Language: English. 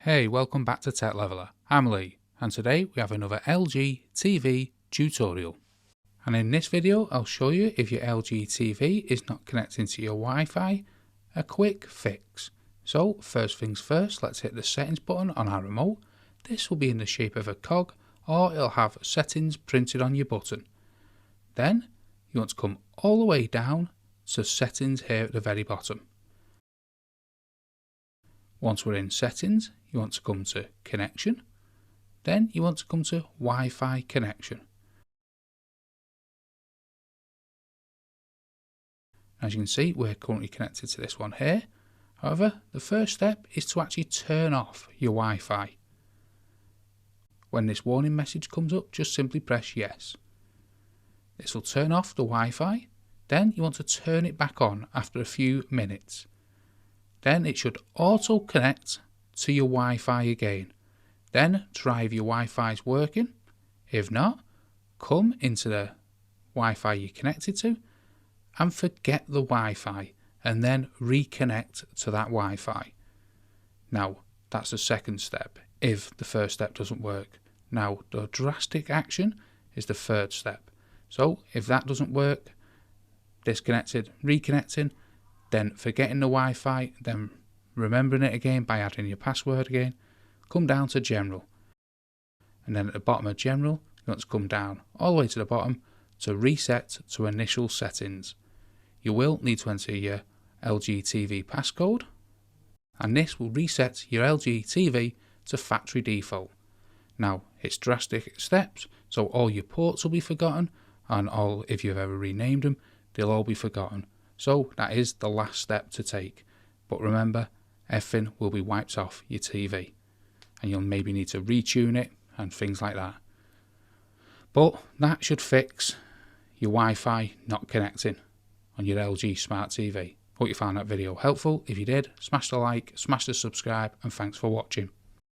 Hey, welcome back to Tech Leveler. I'm Lee, and today we have another LG TV tutorial. And in this video, I'll show you if your LG TV is not connecting to your Wi-Fi, a quick fix. So first things first, let's hit the settings button on our remote. This will be in the shape of a cog, or it'll have settings printed on your button. Then you want to come all the way down to settings here at the very bottom. Once we're in settings, you want to come to connection, then you want to come to Wi-Fi connection. As you can see, we're currently connected to this one here. However, the first step is to actually turn off your Wi-Fi. When this warning message comes up, just simply press yes. This will turn off the Wi-Fi, then you want to turn it back on after a few minutes. Then it should auto connect to your Wi-Fi again. Then try if your Wi-Fi is working. If not, come into the Wi-Fi you're connected to and forget the Wi-Fi and then reconnect to that Wi-Fi. Now, that's the second step if the first step doesn't work. Now, the drastic action is the third step. So if that doesn't work, disconnected, reconnecting, then forgetting the Wi-Fi, then remembering it again by adding your password again, come down to General. And then at the bottom of General, you want to come down all the way to the bottom to reset to initial settings. You will need to enter your LG TV passcode, and this will reset your LG TV to factory default. Now, it's drastic steps, so all your ports will be forgotten, and all, if you've ever renamed them, they'll all be forgotten. So that is the last step to take. But remember, everything will be wiped off your TV. And you'll maybe need to retune it and things like that. But that should fix your Wi-Fi not connecting on your LG Smart TV. Hope you found that video helpful. If you did, smash the like, smash the subscribe, and thanks for watching.